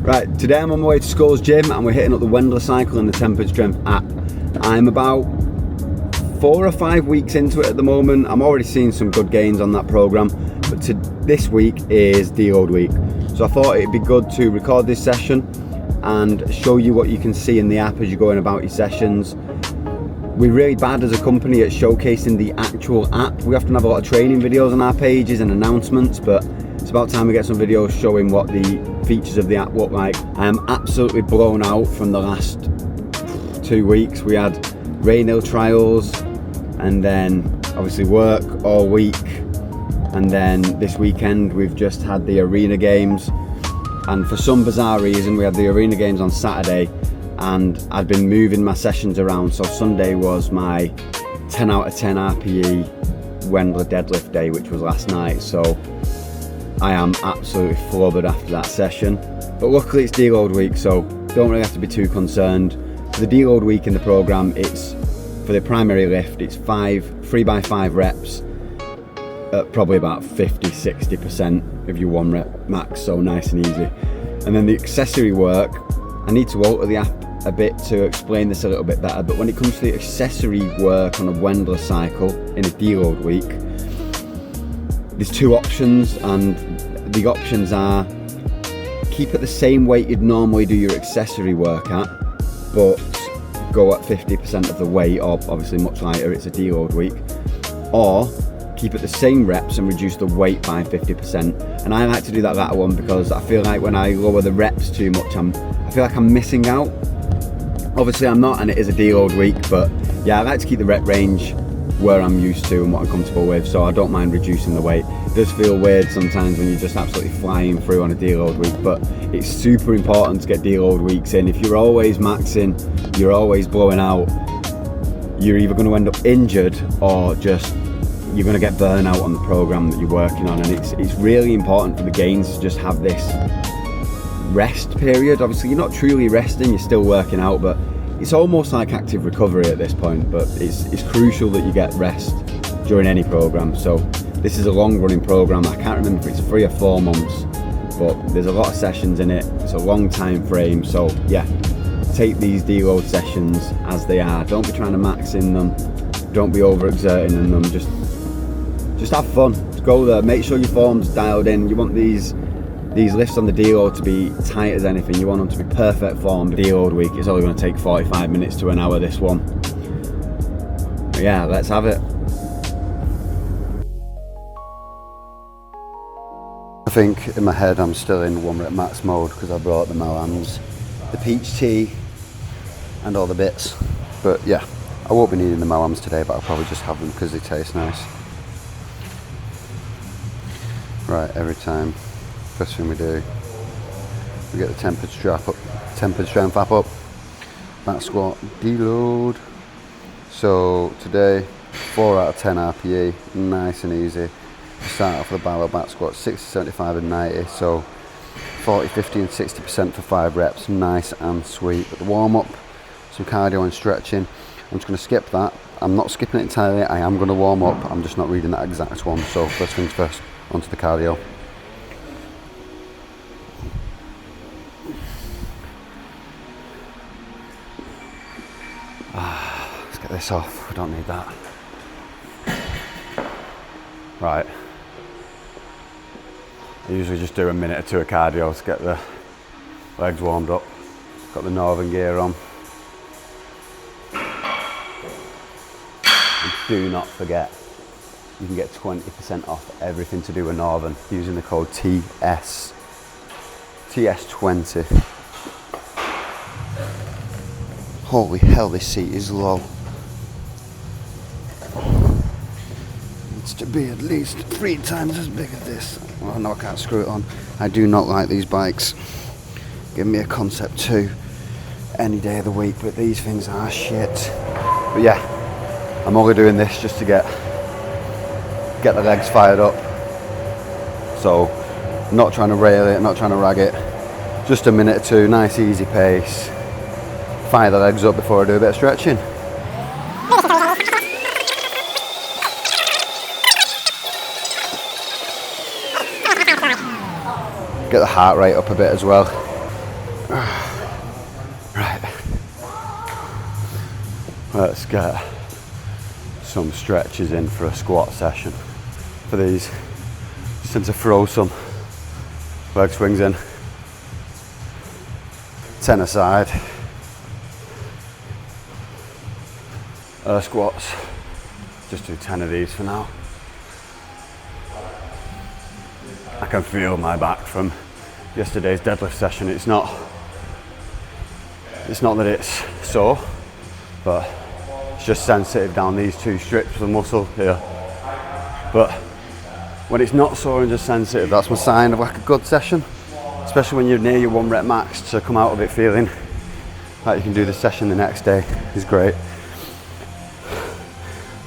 Right, today I'm on my way to School's gym and we're hitting up the Wendler cycle and the Tempered Strength app. I'm about 4 or 5 weeks into it at the moment. I'm already seeing some good gains on that program, but this week is deload week. So I thought it'd be good to record this session and show you what you can see in the app as you're going about your sessions. We're really bad as a company at showcasing the actual app. We often have a lot of training videos on our pages and announcements, but it's about time we get some videos showing what the features of the app look like. I am absolutely blown out from the last 2 weeks. We had Rainhill trials and then obviously work all week, and then this weekend we've just had the arena games, and for some bizarre reason we had the arena games on Saturday and I'd been moving my sessions around, so Sunday was my 10 out of 10 RPE Wendler deadlift day, which was last night, so I am absolutely flubbered after that session. But luckily it's deload week, so don't really have to be too concerned. For the deload week in the program, it's for the primary lift, it's 3x5 reps at probably about 50-60% of your 1 rep max, so nice and easy. And then the accessory work, I need to alter the app a bit to explain this a little bit better, but when it comes to the accessory work on a Wendler cycle in a deload week, there's 2 options, and the options are keep at the same weight you'd normally do your accessory work at, but go at 50% of the weight, or obviously much lighter, it's a deload week, or keep at the same reps and reduce the weight by 50%. And I like to do that latter one because I feel like when I lower the reps too much, I feel like I'm missing out. Obviously I'm not, and it is a deload week, but yeah, I like to keep the rep range where I'm used to and what I'm comfortable with, so I don't mind reducing the weight. It does feel weird sometimes when you're just absolutely flying through on a deload week, but it's super important to get deload weeks in. If you're always maxing, you're always blowing out, you're either going to end up injured or just you're going to get burnout on the program that you're working on. And it's really important for the gains to just have this rest period. Obviously you're not truly resting, you're still working out, but it's almost like active recovery at this point. But it's crucial that you get rest during any program. So this is a long running program. I can't remember if it's 3 or 4 months, but there's a lot of sessions in it. It's a long time frame, so yeah, take these deload sessions as they are. Don't be trying to max in them, don't be overexerting in them, just have fun. Go there, make sure your form's dialed in. You want these lifts on the deload to be tight as anything. You want them to be perfect form. Deload week, it's only going to take 45 minutes to an hour, this one. But yeah, let's have it. I think in my head I'm still in 1 rep max mode because I brought the Malams, the peach tea and all the bits. But yeah, I won't be needing the Malams today, but I'll probably just have them because they taste nice. Right, every time, first thing we do, we get the tempered strength app up, Back Squat Deload. So today, 4 out of 10 RPE, nice and easy. Start off with a barrel back squat, 60, 75 and 90, so 40, 50 and 60% for 5 reps, nice and sweet. But the warm up, some cardio and stretching, I'm just going to skip that. I'm not skipping it entirely, I am going to warm up, I'm just not reading that exact one. So first things first, onto the cardio. Let's get this off, we don't need that. Right. I usually just do a minute or 2 of cardio to get the legs warmed up. Got the Northern gear on. And do not forget, you can get 20% off everything to do with Northern using the code TS20. Holy hell, this seat is low. Needs to be at least 3 times as big as this. Oh no, I can't screw it on. I do not like these bikes. Give me a Concept 2 any day of the week, but these things are shit. But yeah, I'm only doing this just to get the legs fired up. So, not trying to rail it, not trying to rag it. Just a minute or 2, nice easy pace. Fire the legs up before I do a bit of stretching. Get the heart rate up a bit as well. Right. Let's get some stretches in for a squat session. For these, just tend to throw some leg swings in. 10 aside. Squats. Just do 10 of these for now. I can feel my back from yesterday's deadlift session. It's not that it's sore, but it's just sensitive down these two strips of muscle here. But when it's not sore and just sensitive, that's my sign of like a good session, especially when you're near your 1 rep max. To come out of it feeling like you can do the session the next day is great.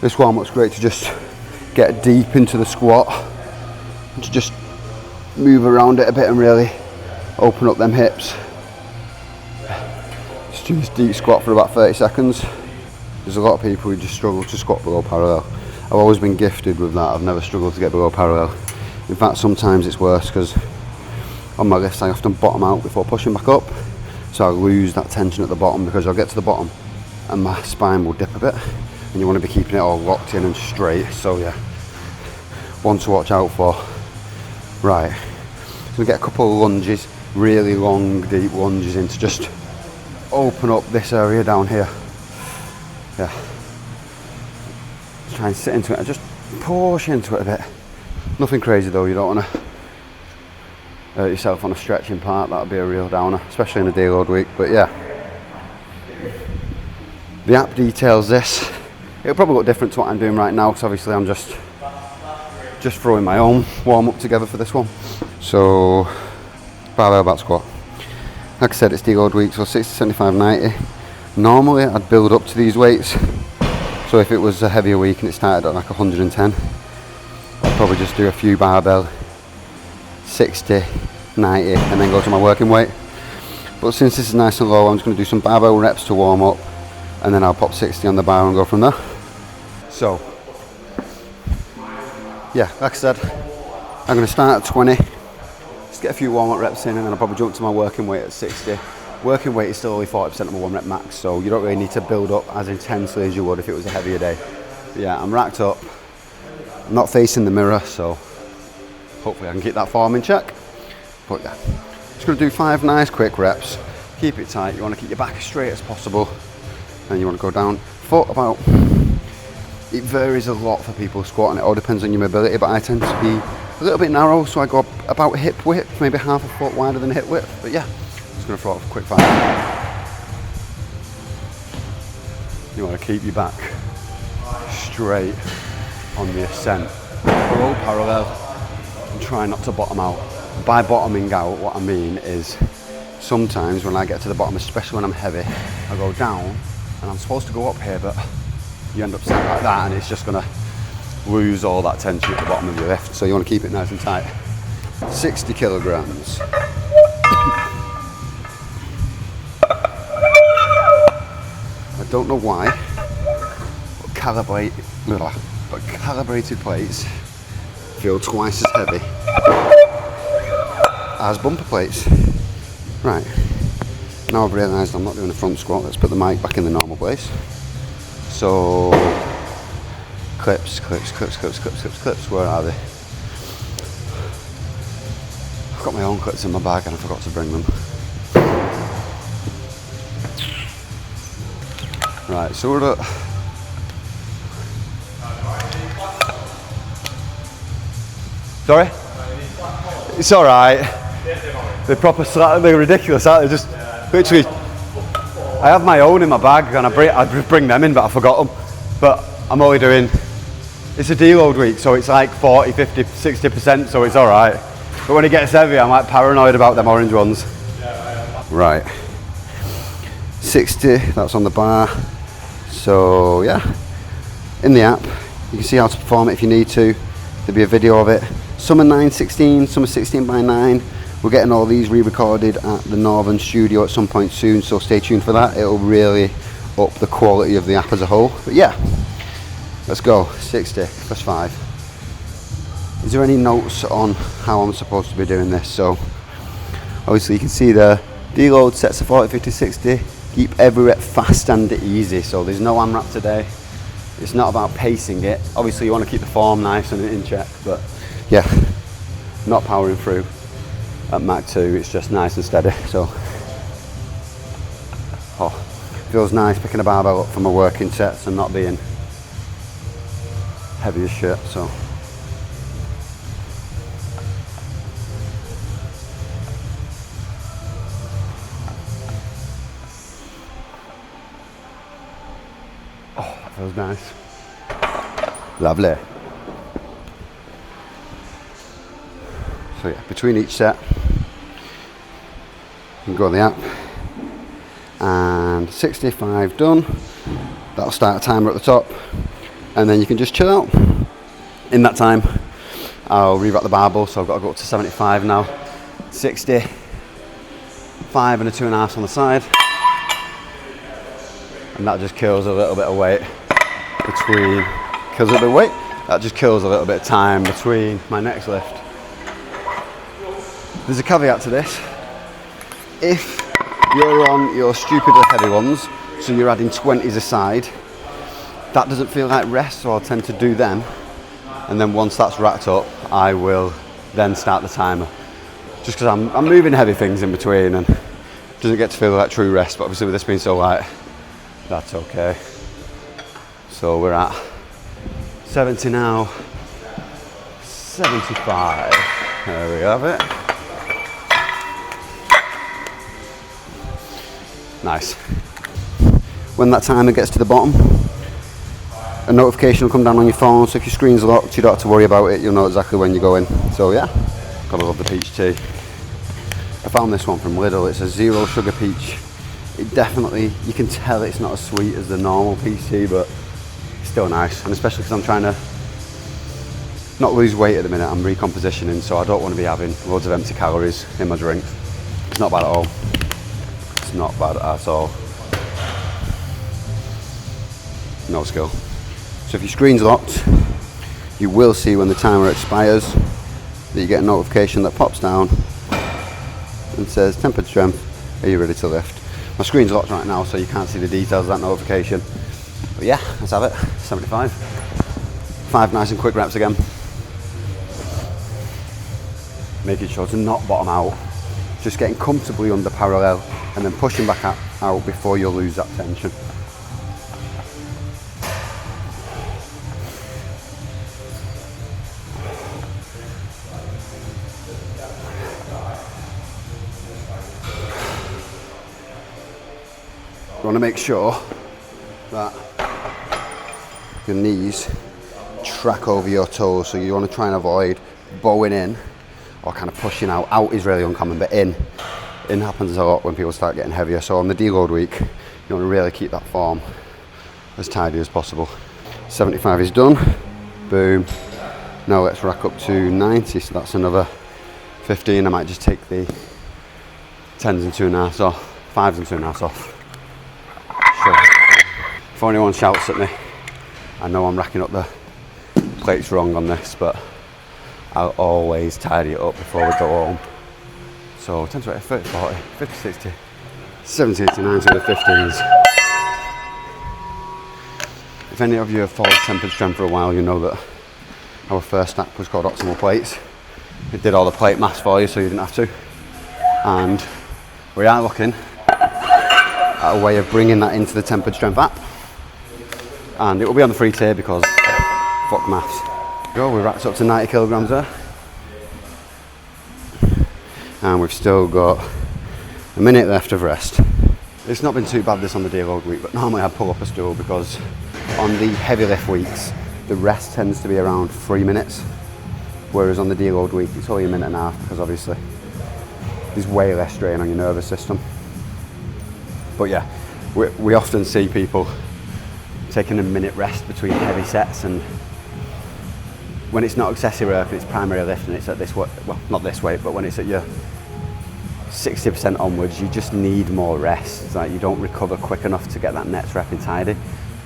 This warm-up's great to just get deep into the squat and to just move around it a bit and really open up them hips. Just do this deep squat for about 30 seconds. There's a lot of people who just struggle to squat below parallel. I've always been gifted with that. I've never struggled to get below parallel. In fact, sometimes it's worse because on my lifts I often bottom out before pushing back up. So I lose that tension at the bottom because I'll get to the bottom and my spine will dip a bit. And you want to be keeping it all locked in and straight. So yeah, one to watch out for. Right, so we get a couple of lunges, really long, deep lunges in to just open up this area down here. Yeah. Try and sit into it and just push into it a bit. Nothing crazy though, you don't want to hurt yourself on a stretching part. That would be a real downer, especially in a deload week. But yeah, the app details this. It'll probably look different to what I'm doing right now because obviously I'm just throwing my own warm-up together for this one. So, barbell back squat. Like I said, it's deload week, so 60, 75, 90. Normally I'd build up to these weights. So if it was a heavier week and it started at like 110, I'd probably just do a few barbell, 60, 90, and then go to my working weight. But since this is nice and low, I'm just going to do some barbell reps to warm up, and then I'll pop 60 on the bar and go from there. So, yeah, like I said, I'm going to start at 20, just get a few warm-up reps in, and then I'll probably jump to my working weight at 60. Working weight is still only 40% of my 1 rep max, so you don't really need to build up as intensely as you would if it was a heavier day. But yeah, I'm racked up, I'm not facing the mirror, so hopefully I can keep that form in check. But yeah, just going to do 5 nice quick reps, keep it tight. You want to keep your back as straight as possible, and you want to go down foot about. It varies a lot for people squatting, it all depends on your mobility, but I tend to be a little bit narrow, so I go about hip width, maybe half a foot wider than hip width. But yeah, just going to throw out a quick 5. You want to keep your back straight on the ascent, below parallel, and try not to bottom out. By bottoming out, what I mean is sometimes when I get to the bottom, especially when I'm heavy, I go down and I'm supposed to go up here, but you end up sitting like that and it's just going to lose all that tension at the bottom of your lift. So you want to keep it nice and tight. 60 kilograms. I don't know why, but calibrated plates feel twice as heavy as bumper plates. Right, now I've realised I'm not doing a front squat. Let's put the mic back in the normal place. So, clips, where are they? I've got my own clips in my bag and I forgot to bring them. Right, so we're at... Sorry? It's alright. They're ridiculous, aren't they? Just literally... I have my own in my bag and I bring them in, but I forgot them. But I'm only doing, it's a deload week, so it's like 40, 50, 60%, so it's all right. But when it gets heavy, I'm like paranoid about them orange ones. Right. 60, that's on the bar. So yeah, in the app, you can see how to perform it if you need to. There'll be a video of it. Some are 9:16, some are 16 by 9. We're getting all these re-recorded at the Northern studio at some point soon, so stay tuned for that. It'll really up the quality of the app as a whole. But yeah, let's go. 60 plus 5. Is there any notes on how I'm supposed to be doing this? So obviously you can see there Deload sets of 40, 50, 60. Keep every rep fast and easy. So there's no AMRAP today. It's not about pacing it. Obviously you want to keep the form nice and in check, but yeah, not powering through at Mach 2. It's just nice and steady. So, feels nice picking a barbell up from a working sets and not being heavy as shit. So. Oh, that feels nice. Lovely. So yeah, between each set, you can go on the app, and 65 done. That'll start a timer at the top, and then you can just chill out. In that time, I'll re-rack the barbell, so I've got to go up to 75 now. 60, 5 and a 2.5 on the side. And that just kills a little bit of weight between, that just kills a little bit of time between my next lift. There's a caveat to this. If you're on your stupidly heavy ones, so you're adding 20s a side, that doesn't feel like rest, so I'll tend to do them. And then once that's racked up, I will then start the timer. Just because I'm moving heavy things in between and it doesn't get to feel like true rest, but obviously with this being so light, that's okay. So we're at 70 now, 75. There we have it. Nice. When that timer gets to the bottom, a notification will come down on your phone, so if your screen's locked, you don't have to worry about it, you'll know exactly when you're going. So yeah, gotta love the peach tea. I found this one from Lidl, it's a 0 sugar peach. It definitely, you can tell it's not as sweet as the normal peach tea, but it's still nice. And especially because I'm trying to not lose weight at the minute, I'm recompositioning, so I don't want to be having loads of empty calories in my drink. It's not bad at all. It's not bad at all. No skill. So if your screen's locked, you will see when the timer expires that you get a notification that pops down and says tempered strength, are you ready to lift? My screen's locked right now, so you can't see the details of that notification. But yeah, let's have it. 75. 5 nice and quick reps again. Making sure to not bottom out. Just getting comfortably under parallel and then pushing back out before you lose that tension. You want to make sure that your knees track over your toes, so you want to try and avoid bowing in or kind of pushing out. Out is really uncommon, but in happens a lot when people start getting heavier. So on the deload week, you want to really keep that form as tidy as possible. 75 is done. Boom. Now let's rack up to 90, so that's another 15. I might just take the 10s and 2.5s off, 5s and 2.5s off. Sure. If anyone shouts at me, I know I'm racking up the plates wrong on this, but I'll always tidy it up before we go home. So 10, 20, 30, 40, 50, 60, 70, 80, 90 with the 15s. If any of you have followed tempered strength for a while, you know that our first stack was called optimal plates. It did all the plate mass for you, so you didn't have to. And we are looking at a way of bringing that into the tempered strength app. And it will be on the free tier because fuck maths. Go, we racked up to 90 kilograms there. And we've still got a minute left of rest. It's not been too bad this on the deload week, but normally I pull up a stool because on the heavy lift weeks, the rest tends to be around 3 minutes. Whereas on the deload week, it's only a minute and a half because obviously there's way less strain on your nervous system. But yeah, we often see people taking a minute rest between heavy sets, and when it's not excessive work and it's primary lift and it's at this weight, well, not this weight, but when it's at your 60% onwards, you just need more rest. It's like you don't recover quick enough to get that next rep in tidy.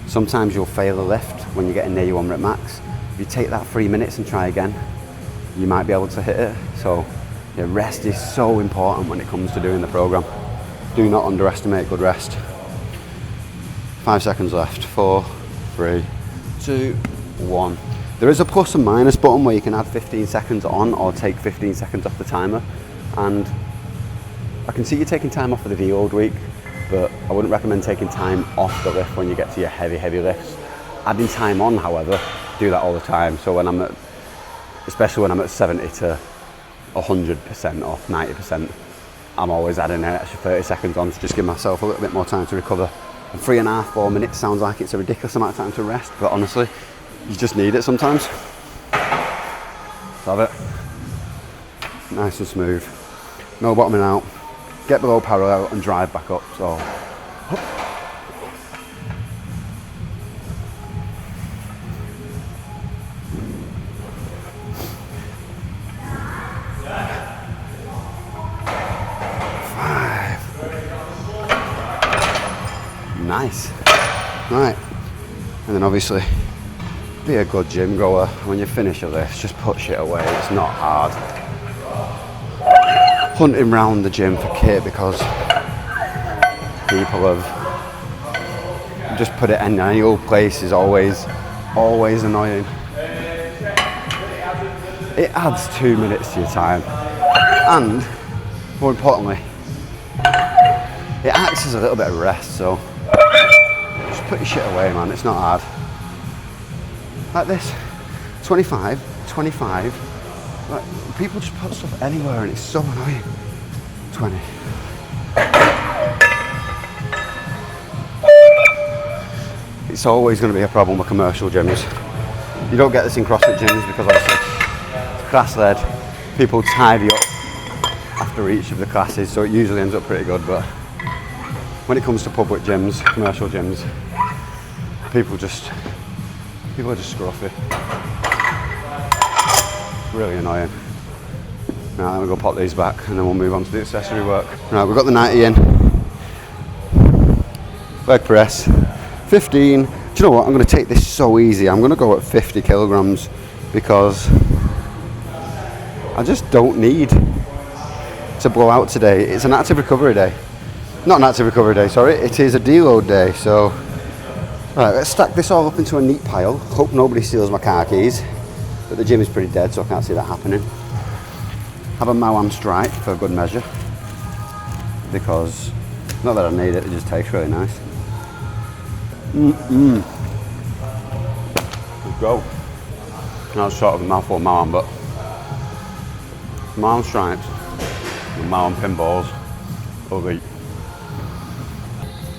Sometimes you'll fail a lift when you're getting near your 1 rep max. If you take that 3 minutes and try again, you might be able to hit it. So yeah, rest is so important when it comes to doing the program. Do not underestimate good rest. 5 seconds left. 4, 3, 2, 1. There is a plus and minus button where you can add 15 seconds on or take 15 seconds off the timer. And I can see you taking time off for the deload week, but I wouldn't recommend taking time off the lift when you get to your heavy lifts. Adding time on, however, do that all the time. So when I'm at, especially when I'm at 70 to 100% or 90%, I'm always adding an extra 30 seconds on to just give myself a little bit more time to recover. And 3.5, 4 minutes sounds like it's a ridiculous amount of time to rest, but honestly, you just need it sometimes. Have it. Nice and smooth. No bottoming out. Get below parallel and drive back up. So. 5. Nice. Right. And then obviously, be a good gym goer. When you finish a lift, just put shit away. It's not hard. Hunting round the gym for kit because people have just put it in any old place is always annoying. It adds 2 minutes to your time, and more importantly, it acts as a little bit of rest. So just put your shit away, man. It's not hard. Like this, 25. Like, people just put stuff anywhere and it's so annoying. 20. It's always going to be a problem with commercial gyms. You don't get this in CrossFit gyms because obviously it's class led. People tidy up after each of the classes, so it usually ends up pretty good. But when it comes to public gyms, commercial gyms, people are just scruffy. Really annoying. Now I'm gonna go pop these back and then we'll move on to the accessory work. Right, we've got the 90 in. Leg press, 15. Do you know what? I'm gonna take this so easy. I'm gonna go at 50 kilograms because I just don't need to blow out today. It's an active recovery day. Not an active recovery day, sorry. It is a deload day, so. Right, let's stack this all up into a neat pile. Hope nobody steals my car keys. But the gym is pretty dead, so I can't see that happening. Have a Mao strike for good measure. Because, not that I need it, it just tastes really nice. Let's go. That's sort of a mouthful of Mao, but Mao stripes with Mao pinballs, elite.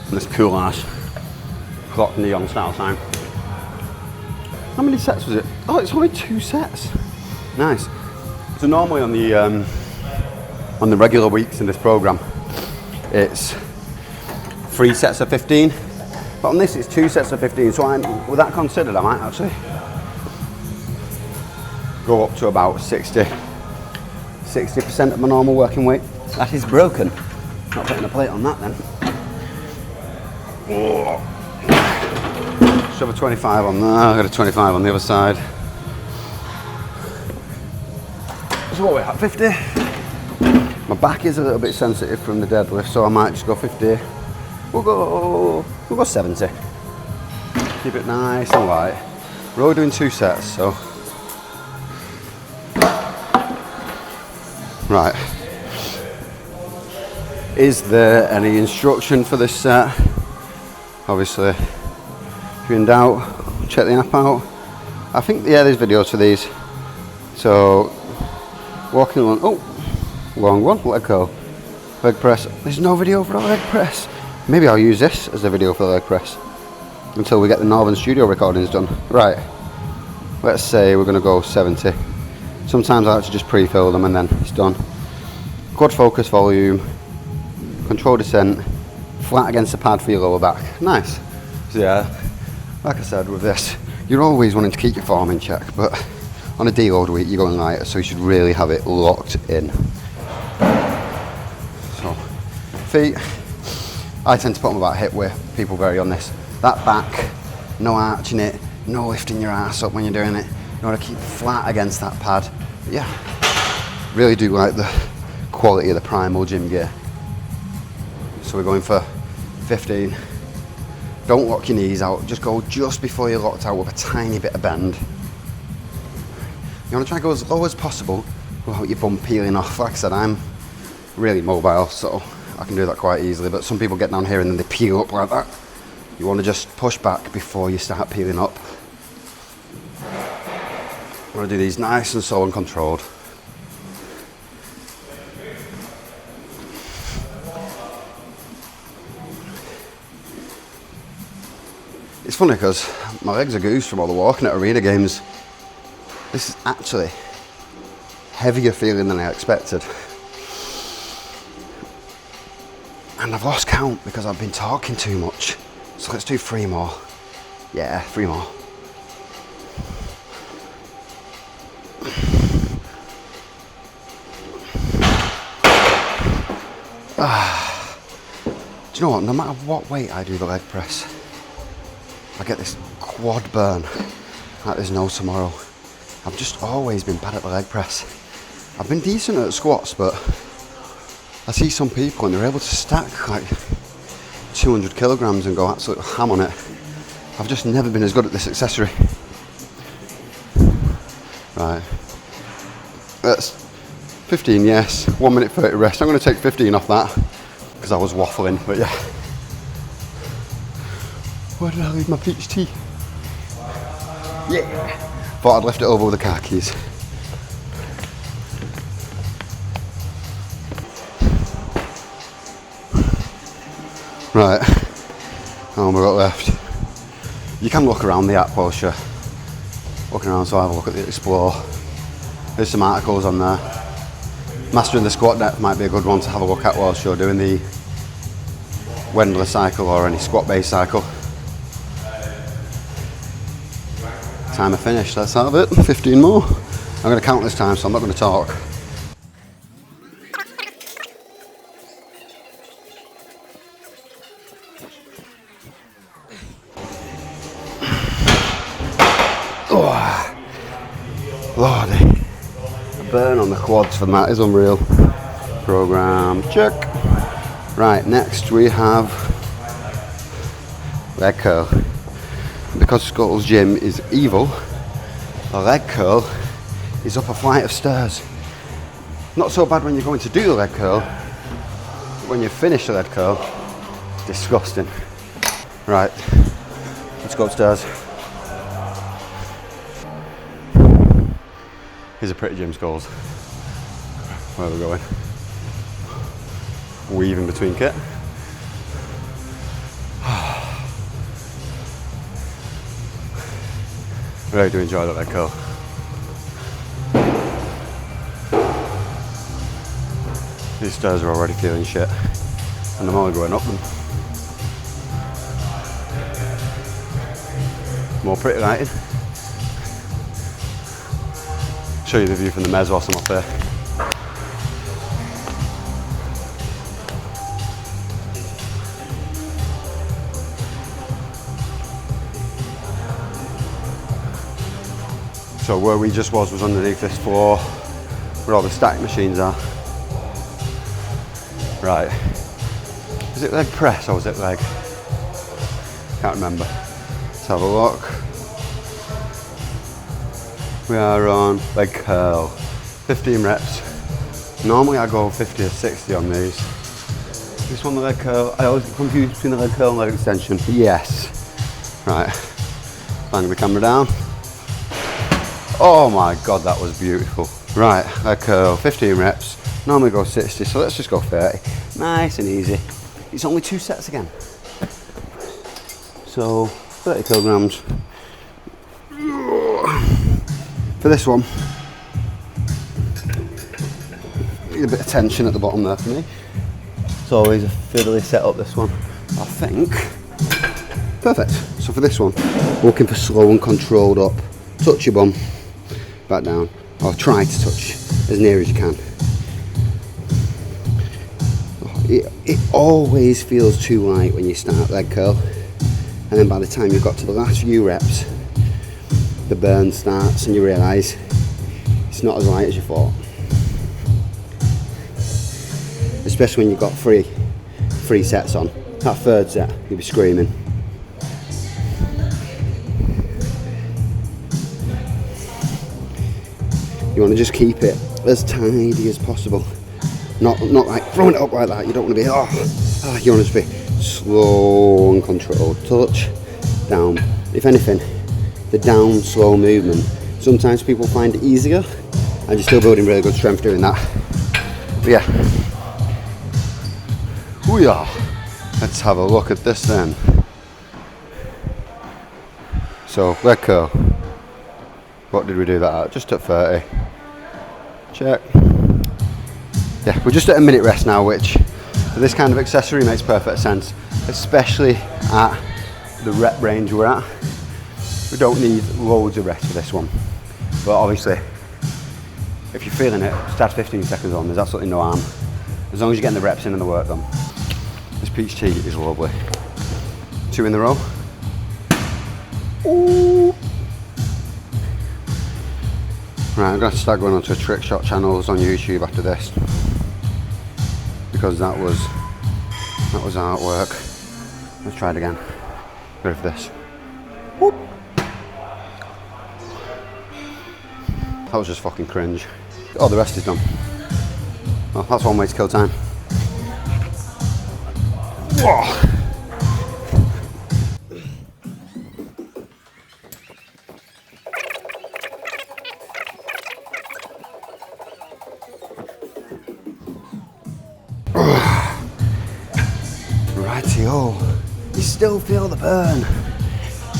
And this cool ass clock neon style sign. How many sets was it? Oh, it's only 2 sets. Nice. So normally on the regular weeks in this program, it's 3 sets of 15. But on this, it's 2 sets of 15. So with that considered, I might actually go up to about 60% of my normal working weight. That is broken. Not putting a plate on that then. Oh. Shove a 25 on there, I've got a 25 on the other side. So what are we at, 50? My back is a little bit sensitive from the deadlift, so I might just go 50. We'll go 70. Keep it nice and light. We're only doing 2 sets, so. Right. Is there any instruction for this set? Obviously, if you're in doubt, check the app out. I think, yeah, there's videos for these. So, walking on, oh, long one, leg curl, leg press. There's no video for a leg press. Maybe I'll use this as a video for the leg press until we get the Northern studio recordings done. Right, let's say we're gonna go 70. Sometimes I like to just pre-fill them and then it's done. Quad focus volume, control descent, flat against the pad for your lower back. Nice. So yeah, like I said with this, you're always wanting to keep your form in check, but on a deload week you're going lighter, so you should really have it locked in. So, feet, I tend to put them about hip width, people vary on this. That back, no arching it, no lifting your ass up when you're doing it. You want to keep flat against that pad. But yeah, really do like the quality of the Primal gym gear. So we're going for 15. Don't lock your knees out, just go just before you're locked out with a tiny bit of bend. You want to try to go as low as possible without your bum peeling off. Like I said, I'm really mobile, so I can do that quite easily, but some people get down here and then they peel up like that. You want to just push back before you start peeling up. You want to do these nice and slow and controlled. It's funny because my legs are goosed from all the walking at arena games. This is actually heavier feeling than I expected. And I've lost count because I've been talking too much. So let's do 3 more. Yeah, 3 more. Do you know what? No matter what weight I do the leg press, I get this quad burn like there's no tomorrow. I've just always been bad at the leg press. I've been decent at squats, but I see some people and they're able to stack like 200 kilograms and go absolute ham on it. I've just never been as good at this accessory. Right. That's 15, yes. 1 minute 30 rest. I'm going to take 15 off that because I was waffling, but yeah. Where did I leave my peach tea? Yeah. Thought I'd left it over with the car keys. Right. How long have we got left? You can look around the app whilst you're looking around, so have a look at the Explore. There's some articles on there. Mastering the squat depth might be a good one to have a look at whilst you're doing the Wendler cycle or any squat based cycle. Time of finish, let's have it. 15 more. I'm going to count this time, so I'm not going to talk. Oh, Lordy. The burn on the quads from that is unreal. Program check. Right, next we have leg curl. Because Scuttle's gym is evil, the leg curl is up a flight of stairs. Not so bad when you're going to do the leg curl, but when you finish the leg curl, disgusting. Right, let's go upstairs. Here's a pretty gym, Skulls. Where are we going? Weaving between kit. Really do enjoy that leg curl. These stairs are already feeling shit, and I'm only going up them. More pretty lighting. Show you the view from the mez whilst I'm up there. So where we just was underneath this floor where all the stack machines are. Right. Is it leg press or was it leg? Can't remember. Let's have a look. We are on leg curl. 15 reps. Normally I go 50 or 60 on these. This one, the leg curl. I always get confused between the leg curl and leg extension. Yes. Right. Bang the camera down. Oh my god, that was beautiful. Right, leg curl, 15 reps. Normally go 60, so let's just go 30. Nice and easy. It's only 2 sets again. So, 30 kilograms. For this one, need a bit of tension at the bottom there for me. It's always a fiddly setup, this one. I think. Perfect. So for this one, looking for slow and controlled up. Touch your bum. Back down, or try to touch as near as you can. It always feels too light when you start leg curl, and then by the time you've got to the last few reps, the burn starts and you realise it's not as light as you thought. Especially when you've got 3 sets on. That third set, you'll be screaming. You want to just keep it as tidy as possible. Not like throwing it up like that. You don't want to be, you want to just be slow and controlled. Touch, down. If anything, the down slow movement, sometimes people find it easier, and you're still building really good strength doing that. But yeah. Ooh-yah. Let's have a look at this then. So, leg curl. What did we do that at? Just at 30. Check. Yeah, we're just at a minute rest now, which for this kind of accessory makes perfect sense, especially at the rep range we're at. We don't need loads of rest for this one, but obviously if you're feeling it, just add 15 seconds on. There's absolutely no harm, as long as you're getting the reps in and the work done. This peach tea is lovely. 2 in a row. Ooh. Right, I'm going to start going onto trick shot channels on YouTube after this, because that was artwork. Let's try it again. Go for this. Whoop. That was just fucking cringe. Oh, the rest is done. Well, that's one way to kill time. Whoa. Rightio, you still feel the burn,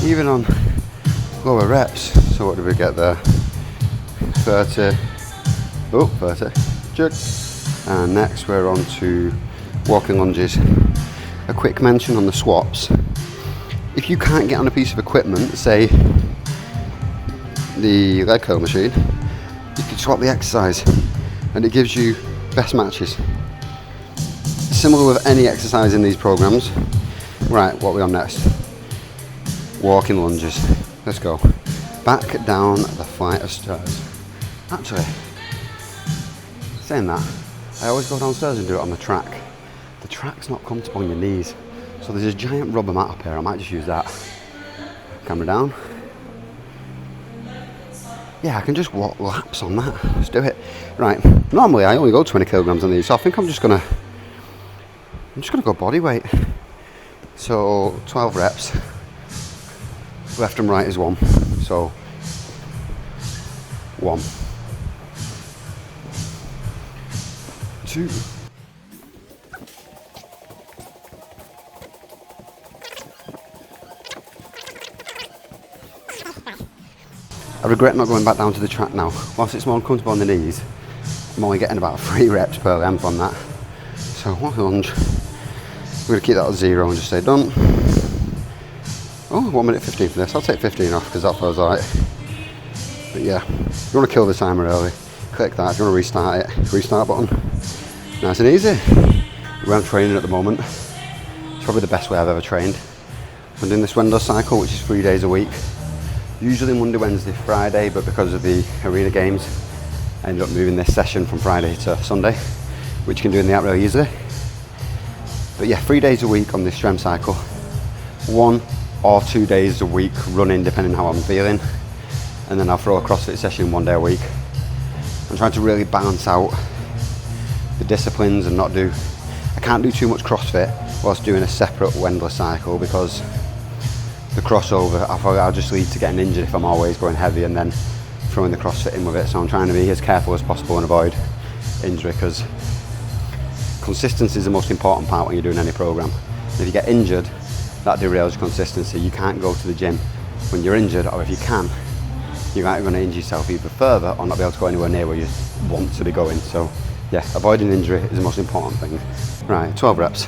even on lower reps. So what did we get there? 30, oh 30, jerk. And next we're on to walking lunges. A quick mention on the swaps. If you can't get on a piece of equipment, say the leg curl machine, you can swap the exercise and it gives you best matches. Similar with any exercise in these programs. Right, what are we on next? Walking lunges. Let's go. Back down the flight of stairs. Actually, saying that, I always go downstairs and do it on the track. The track's not comfortable on your knees, so there's a giant rubber mat up here. I might just use that. Camera down. Yeah, I can just walk laps on that. Let's do it. Right, normally I only go 20 kilograms on these, so I think I'm just gonna go body weight. So 12 reps. Left and right is 1. So 1, 2. I regret not going back down to the track now. Whilst it's more uncomfortable on the knees, I'm only getting about 3 reps per length on that. So walking lunge. We're going to keep that at 0 and just say done. Oh, 1 minute 15 for this. I'll take 15 off because that feels right. But yeah, if you want to kill the timer early, click that. If you want to restart it, restart button. Nice and easy. Where I'm training at the moment, it's probably the best way I've ever trained. I'm doing this Wendler cycle, which is 3 days a week. Usually Monday, Wednesday, Friday, but because of the arena games, I ended up moving this session from Friday to Sunday, which you can do in the app really easily. But yeah, 3 days a week on this strength cycle. 1 or 2 days a week running, depending how I'm feeling. And then I'll throw a CrossFit session 1 day a week. I'm trying to really balance out the disciplines and I can't do too much CrossFit whilst doing a separate Wendler cycle, because the crossover, I thought I'll just lead to getting injured if I'm always going heavy and then throwing the CrossFit in with it. So I'm trying to be as careful as possible and avoid injury, because consistency is the most important part when you're doing any program. If you get injured, that derails your consistency. You can't go to the gym when you're injured, or if you can, you're either going to injure yourself even further or not be able to go anywhere near where you want to be going. So yeah, avoiding injury is the most important thing. Right, 12 reps.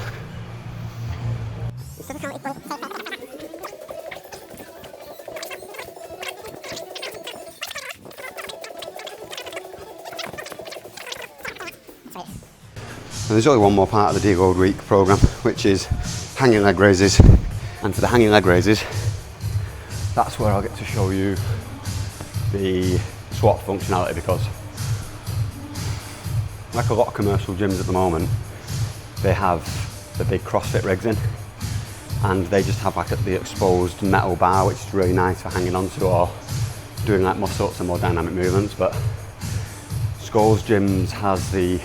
And there's only one more part of the Deload week program, which is hanging leg raises. And for the hanging leg raises, that's where I'll get to show you the squat functionality, because like a lot of commercial gyms at the moment, they have the big CrossFit rigs in, and they just have like the exposed metal bar, which is really nice for hanging onto or doing like muscle-ups and more dynamic movements. But Scholes Gyms has the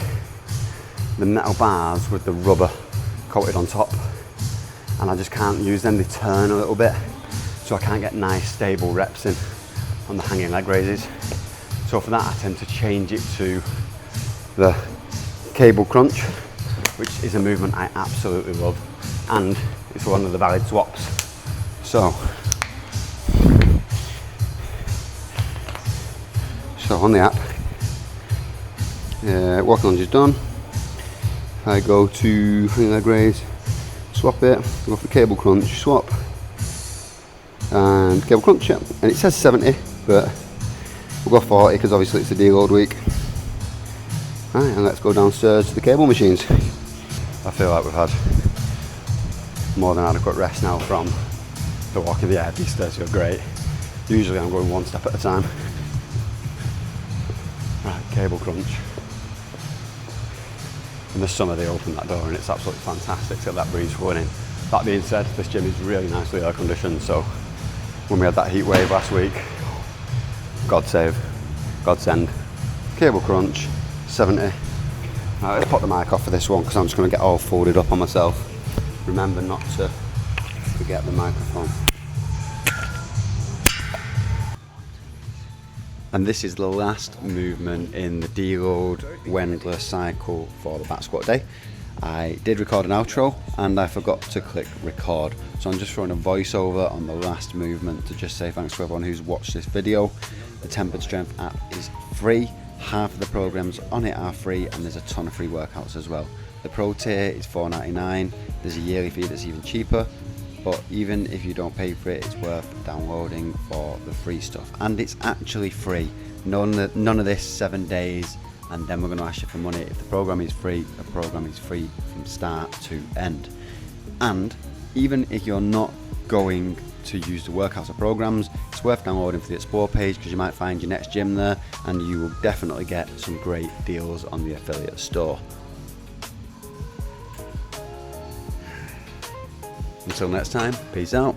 metal bars with the rubber coated on top, and I just can't use them. They turn a little bit, so I can't get nice stable reps in on the hanging leg raises. So for that I tend to change it to the cable crunch, which is a movement I absolutely love, and it's one of the valid swaps. So on the app, walk lunge is done. I go to hanging leg raise, swap it, go for cable crunch, swap, and cable crunch, yeah. And it says 70, but we'll go 40 because obviously it's a deload week. Right, and let's go downstairs to the cable machines. I feel like we've had more than adequate rest now from the walk in the air. These stairs feel great. Usually I'm going one step at a time. Right, cable crunch. In the summer they open that door and it's absolutely fantastic to get that breeze flowing in. That being said, this gym is really nicely air conditioned, so when we had that heat wave last week, God save, God send. Cable crunch, 70. Right, let's put the mic off for this one because I'm just going to get all folded up on myself. Remember not to forget the microphone. And this is the last movement in the deload Wendler cycle for the back squat day. I did record an outro and I forgot to click record. So I'm just throwing a voiceover on the last movement to just say thanks to everyone who's watched this video. The Tempered Strength app is free. Half of the programs on it are free, and there's a ton of free workouts as well. The Pro tier is $4.99. There's a yearly fee that's even cheaper. But even if you don't pay for it, it's worth downloading for the free stuff. And it's actually free. None of this 7 days and then we're going to ask you for money. If the program is free, the program is free from start to end. And even if you're not going to use the workouts or programs, it's worth downloading for the Explore page because you might find your next gym there and you will definitely get some great deals on the affiliate store. Until next time, peace out.